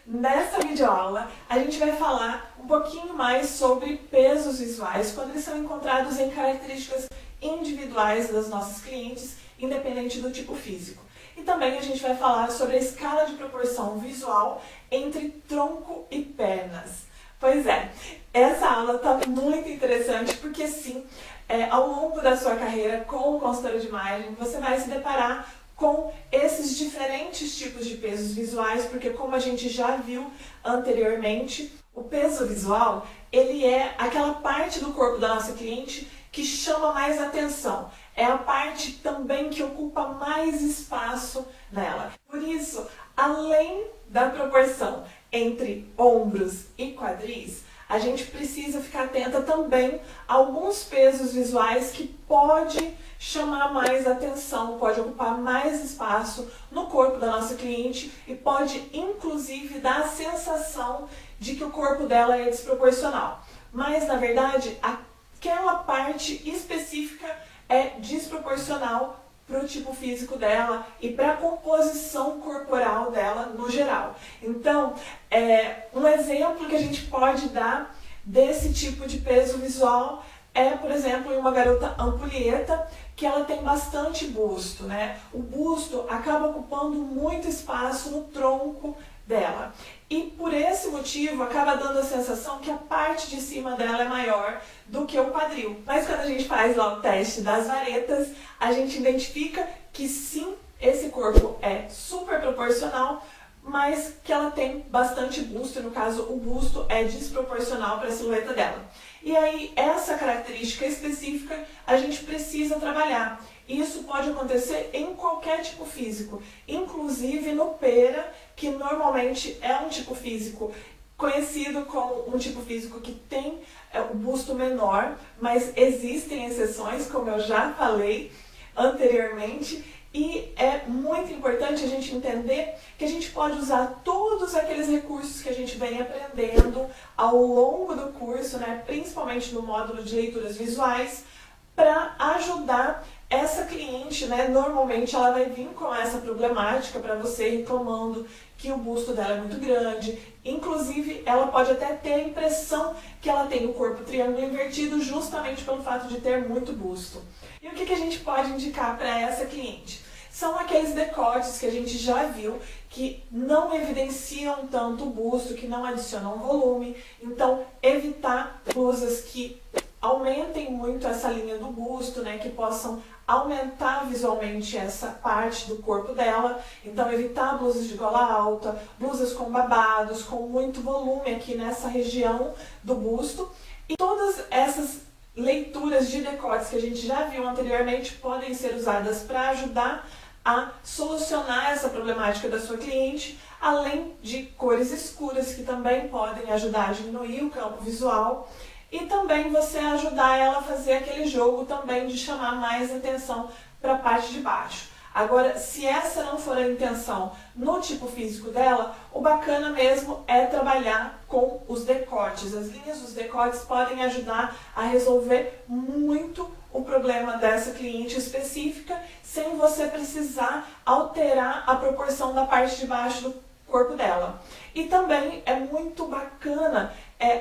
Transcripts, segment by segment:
Nessa videoaula, a gente vai falar um pouquinho mais sobre pesos visuais quando eles são encontrados em características individuais das nossas clientes, independente do tipo físico. E também a gente vai falar sobre a escala de proporção visual entre tronco e pernas. Pois é, essa aula está muito interessante porque sim, ao longo da sua carreira como consultora de imagem, você vai se deparar com esses diferentes tipos de pesos visuais, porque como a gente já viu anteriormente, o peso visual, ele é aquela parte do corpo da nossa cliente que chama mais atenção. É a parte também que ocupa mais espaço nela. Por isso, além da proporção entre ombros e quadris, a gente precisa ficar atenta também a alguns pesos visuais que pode chamar mais atenção, pode ocupar mais espaço no corpo da nossa cliente e pode inclusive dar a sensação de que o corpo dela é desproporcional. Mas na verdade, aquela parte específica é desproporcional para o tipo físico dela e para a composição corporal dela no geral. Então, um exemplo que a gente pode dar desse tipo de peso visual é, por exemplo, em uma garota ampulheta, que ela tem bastante busto, né? O busto acaba ocupando muito espaço no tronco dela. E por esse motivo acaba dando a sensação que a parte de cima dela é maior do que o quadril. Mas quando a gente faz lá o teste das varetas, a gente identifica que sim, esse corpo é super proporcional, mas que ela tem bastante busto, e no caso o busto é desproporcional para a silhueta dela. E aí essa característica específica a gente precisa trabalhar. Isso pode acontecer em qualquer tipo físico, inclusive no pera, que normalmente é um tipo físico conhecido como um tipo físico que tem o busto menor, mas existem exceções, como eu já falei anteriormente, e é muito importante a gente entender que a gente pode usar todos aqueles recursos que a gente vem aprendendo ao longo do curso, né, principalmente no módulo de leituras visuais, para ajudar essa cliente, né? Normalmente ela vai vir com essa problemática para você reclamando que o busto dela é muito grande. Inclusive, ela pode até ter a impressão que ela tem o corpo triângulo invertido justamente pelo fato de ter muito busto. E o que a gente pode indicar para essa cliente? São aqueles decotes que a gente já viu, que não evidenciam tanto o busto, que não adicionam volume. Então, evitar blusas que aumentem muito essa linha do busto, né, que possam aumentar visualmente essa parte do corpo dela. Então, evitar blusas de gola alta, blusas com babados, com muito volume aqui nessa região do busto. E todas essas leituras de decotes que a gente já viu anteriormente podem ser usadas para ajudar a solucionar essa problemática da sua cliente, além de cores escuras que também podem ajudar a diminuir o campo visual. E também você ajudar ela a fazer aquele jogo também de chamar mais atenção para a parte de baixo. Agora, se essa não for a intenção no tipo físico dela, o bacana mesmo é trabalhar com os decotes. As linhas dos decotes podem ajudar a resolver muito o problema dessa cliente específica, sem você precisar alterar a proporção da parte de baixo do corpo dela. E também é muito bacana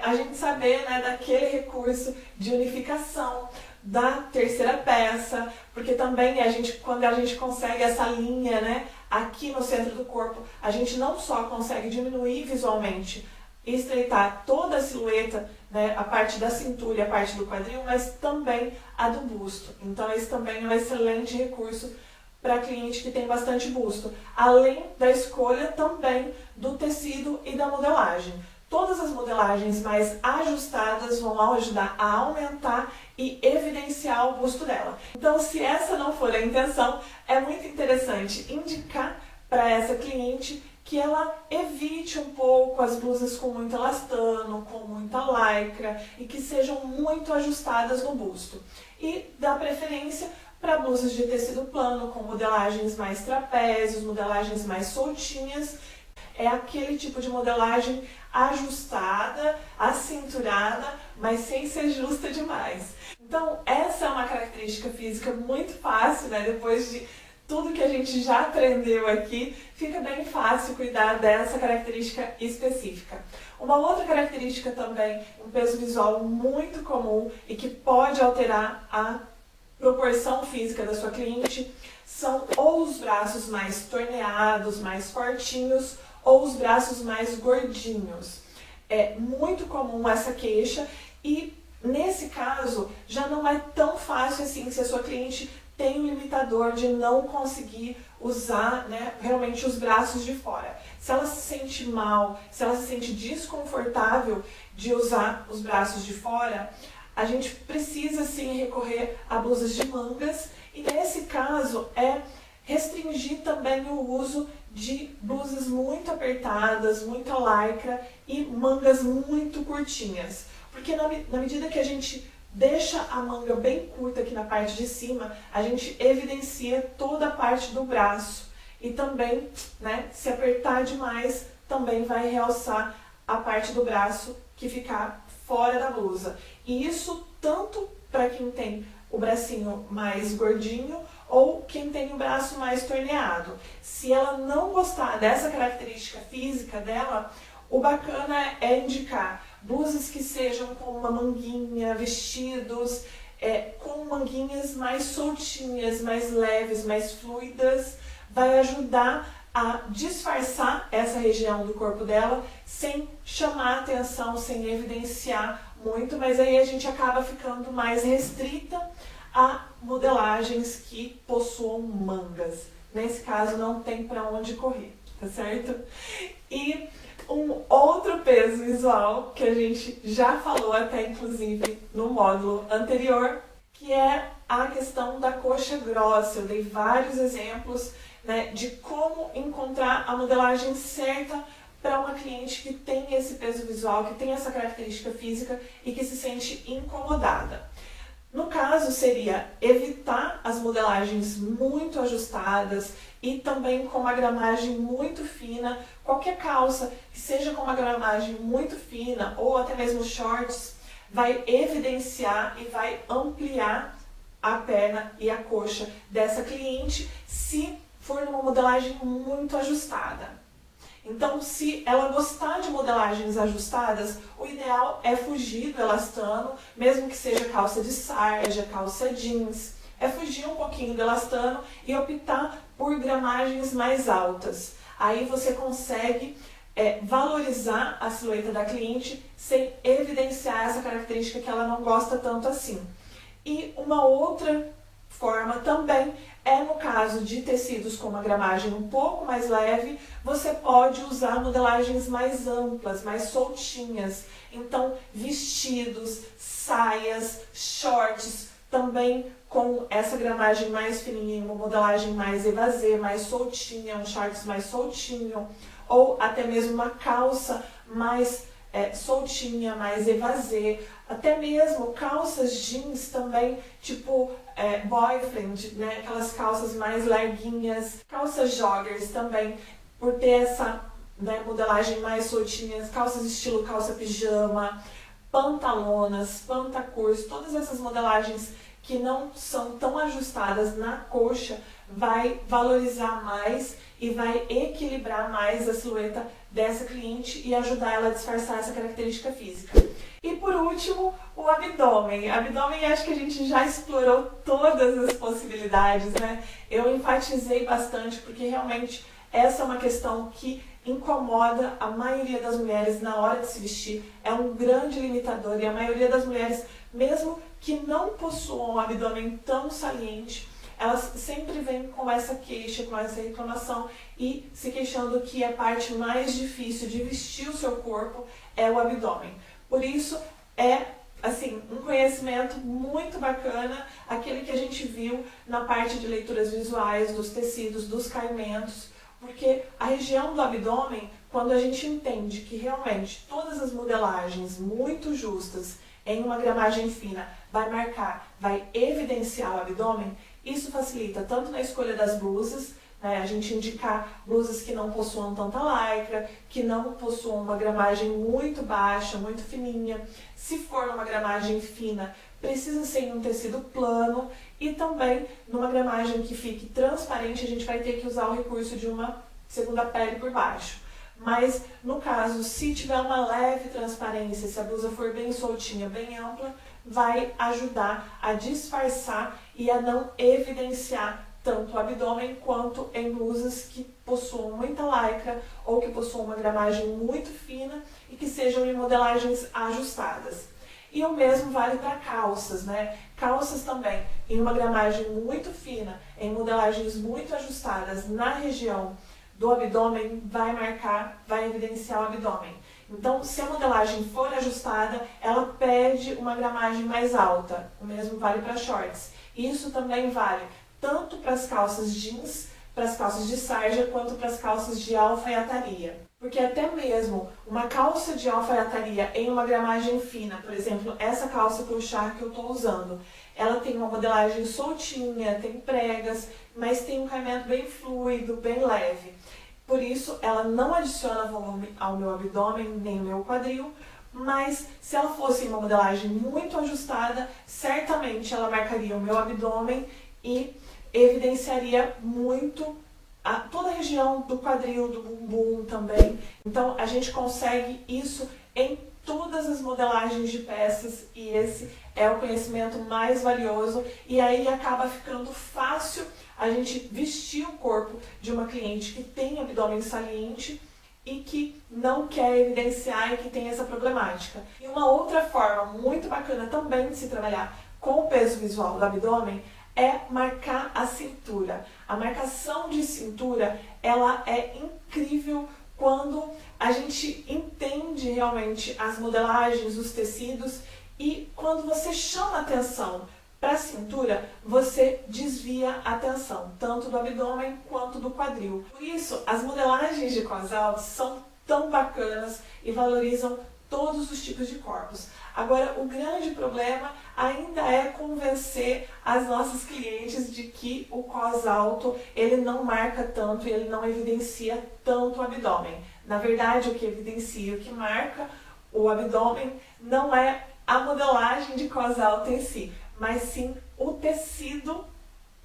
a gente saber, né, daquele recurso de unificação da terceira peça, porque também quando a gente consegue essa linha, né, aqui no centro do corpo, a gente não só consegue diminuir visualmente e estreitar toda a silhueta, né, a parte da cintura e a parte do quadril, mas também a do busto. Então esse também é um excelente recurso para cliente que tem bastante busto, além da escolha também do tecido e da modelagem. Todas as modelagens mais ajustadas vão ajudar a aumentar e evidenciar o busto dela. Então, se essa não for a intenção, é muito interessante indicar para essa cliente que ela evite um pouco as blusas com muito elastano, com muita lycra e que sejam muito ajustadas no busto. E dá preferência para blusas de tecido plano, com modelagens mais trapézios, modelagens mais soltinhas. É aquele tipo de modelagem ajustada, acinturada, mas sem ser justa demais. Então, essa é uma característica física muito fácil, né? Depois de tudo que a gente já aprendeu aqui, fica bem fácil cuidar dessa característica específica. Uma outra característica também, um peso visual muito comum e que pode alterar a proporção física da sua cliente, são ou os braços mais torneados, mais fortinhos, ou os braços mais gordinhos. É muito comum essa queixa e, nesse caso, já não é tão fácil assim se a sua cliente tem um limitador de não conseguir usar, né, realmente os braços de fora. Se ela se sente mal, se ela se sente desconfortável de usar os braços de fora, a gente precisa sim recorrer a blusas de mangas e, nesse caso, restringir também o uso de blusas muito apertadas, muita lycra e mangas muito curtinhas. Porque na medida que a gente deixa a manga bem curta aqui na parte de cima, a gente evidencia toda a parte do braço. E também, né, se apertar demais, também vai realçar a parte do braço que ficar fora da blusa. E isso tanto para quem tem o bracinho mais gordinho ou quem tem o braço mais torneado. Se ela não gostar dessa característica física dela, o bacana é indicar blusas que sejam com uma manguinha, vestidos com manguinhas mais soltinhas, mais leves, mais fluidas. Vai ajudar a disfarçar essa região do corpo dela sem chamar atenção, sem evidenciar muito, mas aí a gente acaba ficando mais restrita a modelagens que possuam mangas. Nesse caso não tem para onde correr, tá certo? E um outro peso visual que a gente já falou até inclusive no módulo anterior, que é a questão da coxa grossa. Eu dei vários exemplos, né, de como encontrar a modelagem certa para uma cliente que tem esse peso visual, que tem essa característica física e que se sente incomodada. No caso, seria evitar as modelagens muito ajustadas e também com uma gramagem muito fina. Qualquer calça que seja com uma gramagem muito fina ou até mesmo shorts vai evidenciar e vai ampliar a perna e a coxa dessa cliente se for numa modelagem muito ajustada. Então, se ela gostar de modelagens ajustadas, o ideal é fugir do elastano, mesmo que seja calça de sarja, calça jeans. É fugir um pouquinho do elastano e optar por gramagens mais altas. Aí você consegue valorizar a silhueta da cliente sem evidenciar essa característica que ela não gosta tanto assim. E uma outra forma também no caso de tecidos com uma gramagem um pouco mais leve, você pode usar modelagens mais amplas, mais soltinhas. Então, vestidos, saias, shorts, também com essa gramagem mais fininha, uma modelagem mais evasê, mais soltinha, um shorts mais soltinho, ou até mesmo uma calça mais soltinha, mais evasê, até mesmo calças jeans também, tipo boyfriend, né? Aquelas calças mais larguinhas, calças joggers também, por ter essa modelagem mais soltinha, calças estilo calça pijama, pantalonas, pantacurso, todas essas modelagens que não são tão ajustadas na coxa, vai valorizar mais e vai equilibrar mais a silhueta dessa cliente e ajudar ela a disfarçar essa característica física. E por último, o abdômen. Abdômen, acho que a gente já explorou todas as possibilidades, né? Eu enfatizei bastante porque realmente essa é uma questão que incomoda a maioria das mulheres na hora de se vestir, é um grande limitador e a maioria das mulheres, mesmo que não possuam um abdômen tão saliente, elas sempre vêm com essa queixa, com essa reclamação e se queixando que a parte mais difícil de vestir o seu corpo é o abdômen. Por isso, assim, um conhecimento muito bacana, aquele que a gente viu na parte de leituras visuais, dos tecidos, dos caimentos, porque a região do abdômen, quando a gente entende que realmente todas as modelagens muito justas em uma gramagem fina vai marcar, vai evidenciar o abdômen, isso facilita tanto na escolha das blusas, né? A gente indicar blusas que não possuam tanta lycra, que não possuam uma gramagem muito baixa, muito fininha. Se for numa gramagem fina, precisa ser em um tecido plano, e também numa gramagem que fique transparente, a gente vai ter que usar o recurso de uma segunda pele por baixo. Mas, no caso, se tiver uma leve transparência, se a blusa for bem soltinha, bem ampla, vai ajudar a disfarçar e a não evidenciar tanto o abdômen quanto em blusas que possuam muita lycra ou que possuam uma gramagem muito fina e que sejam em modelagens ajustadas. E o mesmo vale para calças, né? Calças também em uma gramagem muito fina, em modelagens muito ajustadas na região do abdômen, vai evidenciar o abdômen. Então, se a modelagem for ajustada, ela pede uma gramagem mais alta. O mesmo vale para shorts. Isso também vale tanto para as calças jeans, para as calças de sarja, quanto para as calças de alfaiataria. Porque até mesmo uma calça de alfaiataria em uma gramagem fina, por exemplo, essa calça puxar que eu estou usando, ela tem uma modelagem soltinha, tem pregas, mas tem um caimento bem fluido, bem leve. Por isso, ela não adiciona volume ao meu abdômen, nem ao meu quadril, mas se ela fosse em uma modelagem muito ajustada, certamente ela marcaria o meu abdômen e evidenciaria muito toda a região do quadril, do bumbum também. Então, a gente consegue isso em todas as modelagens de peças, e esse é o conhecimento mais valioso, e aí acaba ficando fácil a gente vestir o corpo de uma cliente que tem abdômen saliente e que não quer evidenciar e que tem essa problemática. E uma outra forma muito bacana também de se trabalhar com o peso visual do abdômen é marcar a cintura. A marcação de cintura, ela é incrível quando a gente entende realmente as modelagens, os tecidos, e quando você chama atenção para a cintura, você desvia a atenção, tanto do abdômen quanto do quadril. Por isso, as modelagens de cos altos são tão bacanas e valorizam todos os tipos de corpos. Agora, o grande problema ainda é convencer as nossas clientes de que o cos alto ele não marca tanto e ele não evidencia tanto o abdômen. Na verdade, o que evidencia, o que marca o abdômen não é a modelagem de cos alto em si, mas sim o tecido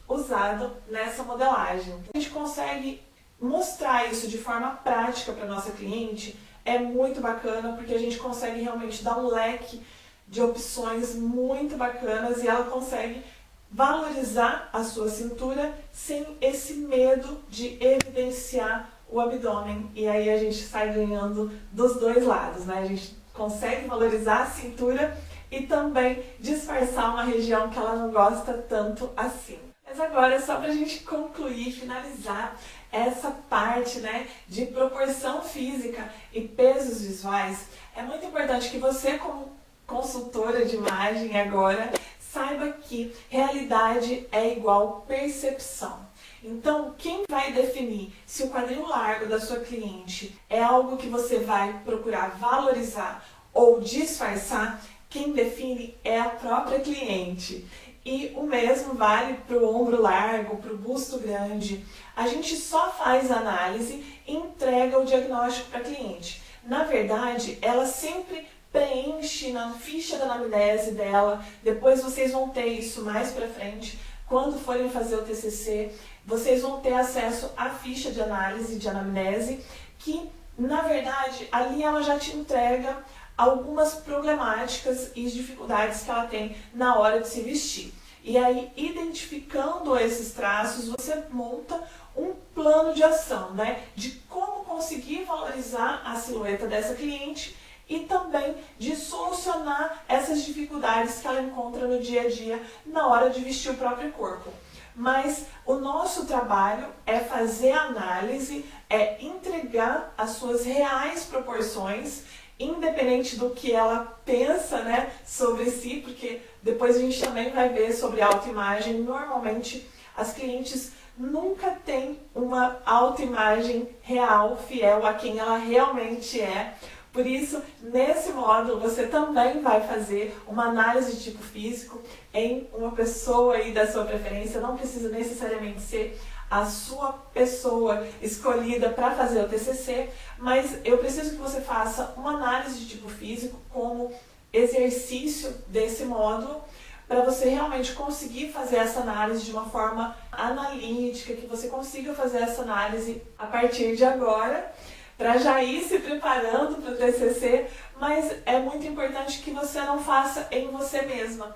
usado nessa modelagem. A gente consegue mostrar isso de forma prática para a nossa cliente, é muito bacana, porque a gente consegue realmente dar um leque de opções muito bacanas e ela consegue valorizar a sua cintura sem esse medo de evidenciar o abdômen. E aí a gente sai ganhando dos dois lados, né? A gente consegue valorizar a cintura e também disfarçar uma região que ela não gosta tanto assim. Mas agora, só para a gente concluir, finalizar essa parte, né, de proporção física e pesos visuais, é muito importante que você, como consultora de imagem agora, saiba que realidade é igual percepção. Então, quem vai definir se o quadril largo da sua cliente é algo que você vai procurar valorizar ou disfarçar, quem define é a própria cliente. E o mesmo vale para o ombro largo, para o busto grande. A gente só faz a análise e entrega o diagnóstico para a cliente. Na verdade, ela sempre preenche na ficha da anamnese dela. Depois vocês vão ter isso mais para frente. Quando forem fazer o TCC, vocês vão ter acesso à ficha de análise de anamnese, que, na verdade, ali ela já te entrega algumas problemáticas e dificuldades que ela tem na hora de se vestir. E aí, identificando esses traços, você monta um plano de ação, né? De como conseguir valorizar a silhueta dessa cliente e também de solucionar essas dificuldades que ela encontra no dia a dia na hora de vestir o próprio corpo. Mas o nosso trabalho é fazer a análise, é entregar as suas reais proporções, independente do que ela pensa, né, sobre si, porque depois a gente também vai ver sobre autoimagem. Normalmente as clientes nunca têm uma autoimagem real, fiel a quem ela realmente é. Por isso, nesse módulo, você também vai fazer uma análise de tipo físico em uma pessoa aí da sua preferência. Não precisa necessariamente ser a sua pessoa escolhida para fazer o TCC, mas eu preciso que você faça uma análise de tipo físico como exercício desse módulo, para você realmente conseguir fazer essa análise de uma forma analítica, que você consiga fazer essa análise a partir de agora, para já ir se preparando para o TCC, mas é muito importante que você não faça em você mesma.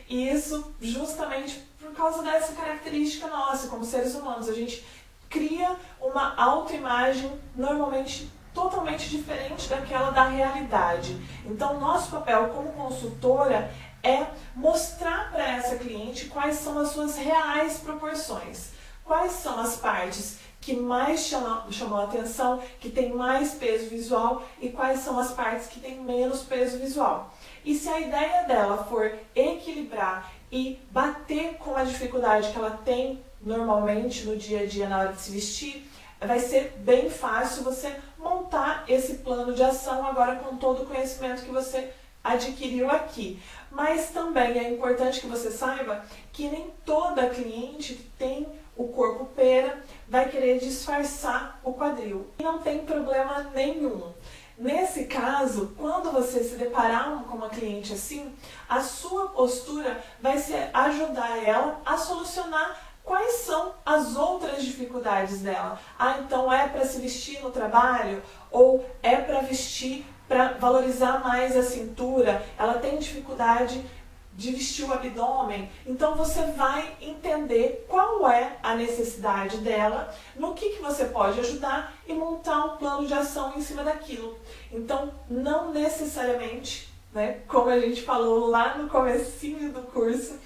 E isso justamente por causa dessa característica nossa, como seres humanos. A gente cria uma autoimagem normalmente totalmente diferente daquela da realidade. Então, nosso papel como consultora é mostrar para essa cliente quais são as suas reais proporções, quais são as partes que mais chamam a atenção, que tem mais peso visual e quais são as partes que têm menos peso visual. E se a ideia dela for equilibrar e bater com a dificuldade que ela tem normalmente no dia a dia na hora de se vestir, vai ser bem fácil você montar esse plano de ação agora com todo o conhecimento que você adquiriu aqui. Mas também é importante que você saiba que nem toda cliente que tem o corpo pera vai querer disfarçar o quadril. E não tem problema nenhum. Nesse caso, quando você se deparar com uma cliente assim, a sua postura vai ser ajudar ela a solucionar quais são as outras dificuldades dela. Ah, então é para se vestir no trabalho? Ou é para vestir para valorizar mais a cintura? Ela tem dificuldade de vestir o abdômen? Então você vai entender qual é a necessidade dela, no que você pode ajudar e montar um plano de ação em cima daquilo. Então não necessariamente, né, como a gente falou lá no comecinho do curso,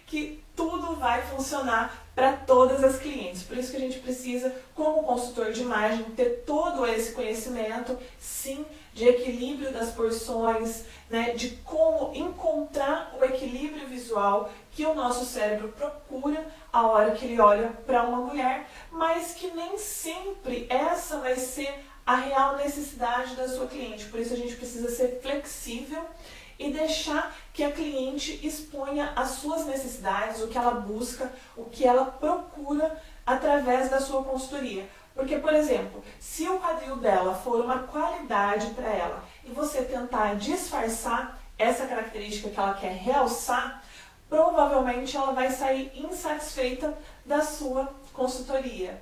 que tudo vai funcionar para todas as clientes. Por isso que a gente precisa, como consultor de imagem, ter todo esse conhecimento, sim, de equilíbrio das porções, né, de como encontrar o equilíbrio visual que o nosso cérebro procura a hora que ele olha para uma mulher, mas que nem sempre essa vai ser a real necessidade da sua cliente. Por isso a gente precisa ser flexível e deixar que a cliente exponha as suas necessidades, o que ela busca, o que ela procura através da sua consultoria. Porque, por exemplo, se o quadril dela for uma qualidade para ela e você tentar disfarçar essa característica que ela quer realçar, provavelmente ela vai sair insatisfeita da sua consultoria.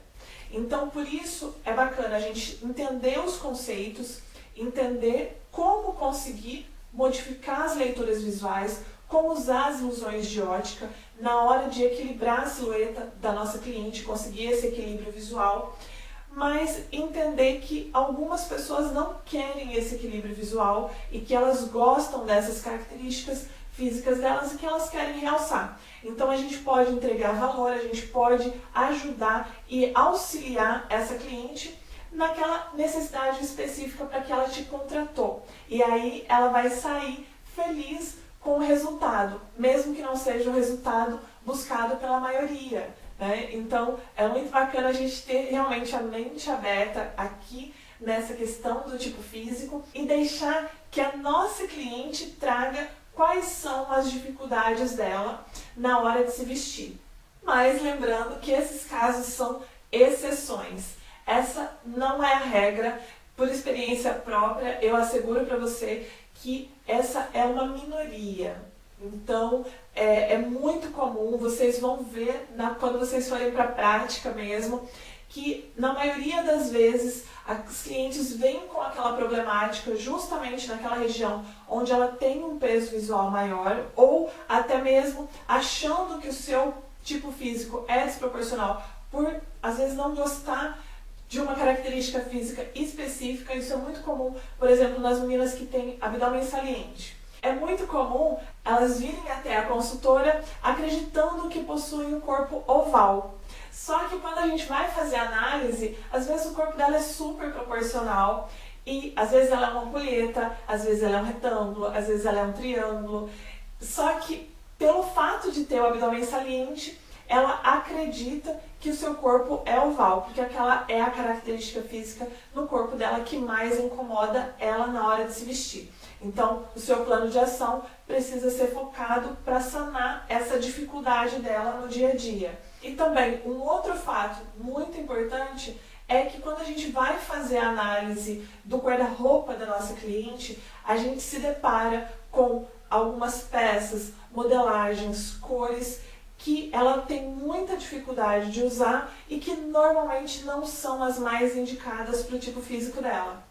Então, por isso é bacana a gente entender os conceitos, entender como conseguir modificar as leituras visuais, como usar as ilusões de ótica na hora de equilibrar a silhueta da nossa cliente, conseguir esse equilíbrio visual, mas entender que algumas pessoas não querem esse equilíbrio visual e que elas gostam dessas características físicas delas e que elas querem realçar. Então a gente pode entregar valor, a gente pode ajudar e auxiliar essa cliente naquela necessidade específica para que ela te contratou. E aí ela vai sair feliz com o resultado, mesmo que não seja o resultado buscado pela maioria, né? Então é muito bacana a gente ter realmente a mente aberta aqui nessa questão do tipo físico e deixar que a nossa cliente traga quais são as dificuldades dela na hora de se vestir. Mas lembrando que esses casos são exceções. Essa não é a regra. Por experiência própria, eu asseguro para você que essa é uma minoria. Então, é muito comum, vocês vão ver quando vocês forem para a prática mesmo, que na maioria das vezes as clientes vêm com aquela problemática justamente naquela região onde ela tem um peso visual maior, ou até mesmo achando que o seu tipo físico é desproporcional por, às vezes, não gostar de uma característica física específica. Isso é muito comum, por exemplo, nas meninas que têm abdômen saliente. É muito comum elas virem até a consultora acreditando que possuem um corpo oval. Só que quando a gente vai fazer a análise, às vezes o corpo dela é super proporcional e às vezes ela é uma ampulheta, às vezes ela é um retângulo, às vezes ela é um triângulo. Só que pelo fato de ter o abdômen saliente, ela acredita que o seu corpo é oval, porque aquela é a característica física no corpo dela que mais incomoda ela na hora de se vestir. Então, o seu plano de ação precisa ser focado para sanar essa dificuldade dela no dia a dia. E também um outro fato muito importante é que quando a gente vai fazer a análise do guarda-roupa da nossa cliente, a gente se depara com algumas peças, modelagens, cores que ela tem muita dificuldade de usar e que normalmente não são as mais indicadas para o tipo físico dela.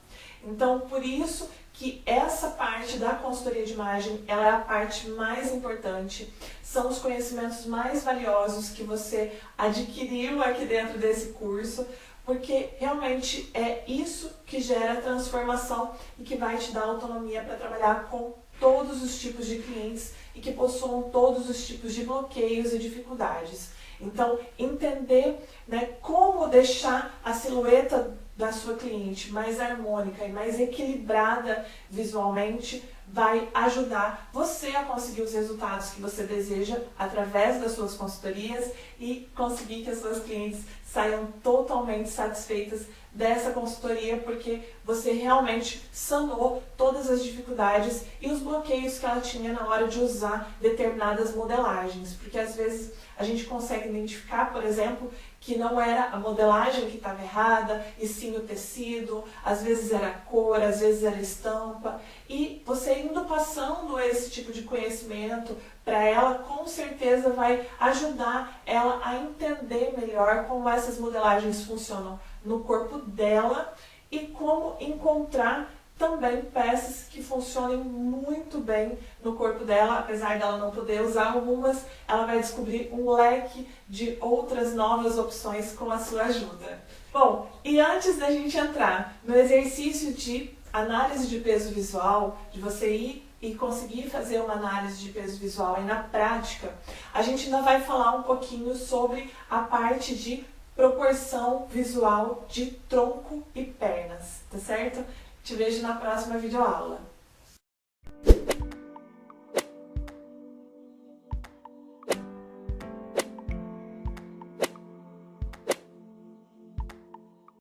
Então, por isso que essa parte da consultoria de imagem, ela é a parte mais importante, são os conhecimentos mais valiosos que você adquiriu aqui dentro desse curso, porque realmente é isso que gera transformação e que vai te dar autonomia para trabalhar com todos os tipos de clientes e que possuam todos os tipos de bloqueios e dificuldades. Então, entender, né, como deixar a silhueta da sua cliente mais harmônica e mais equilibrada visualmente vai ajudar você a conseguir os resultados que você deseja através das suas consultorias e conseguir que as suas clientes saiam totalmente satisfeitas dessa consultoria, porque você realmente sanou todas as dificuldades e os bloqueios que ela tinha na hora de usar determinadas modelagens, porque às vezes a gente consegue identificar, por exemplo, que não era a modelagem que estava errada, e sim o tecido, às vezes era a cor, às vezes era a estampa, e você indo passando esse tipo de conhecimento para ela, com certeza vai ajudar ela a entender melhor como essas modelagens funcionam no corpo dela e como encontrar também peças que funcionem muito bem no corpo dela, apesar dela não poder usar algumas, ela vai descobrir um leque de outras novas opções com a sua ajuda. Bom, e antes da gente entrar no exercício de análise de peso visual, de você ir e conseguir fazer uma análise de peso visual aí na prática, a gente ainda vai falar um pouquinho sobre a parte de proporção visual de tronco e pernas, tá certo? Te vejo na próxima videoaula.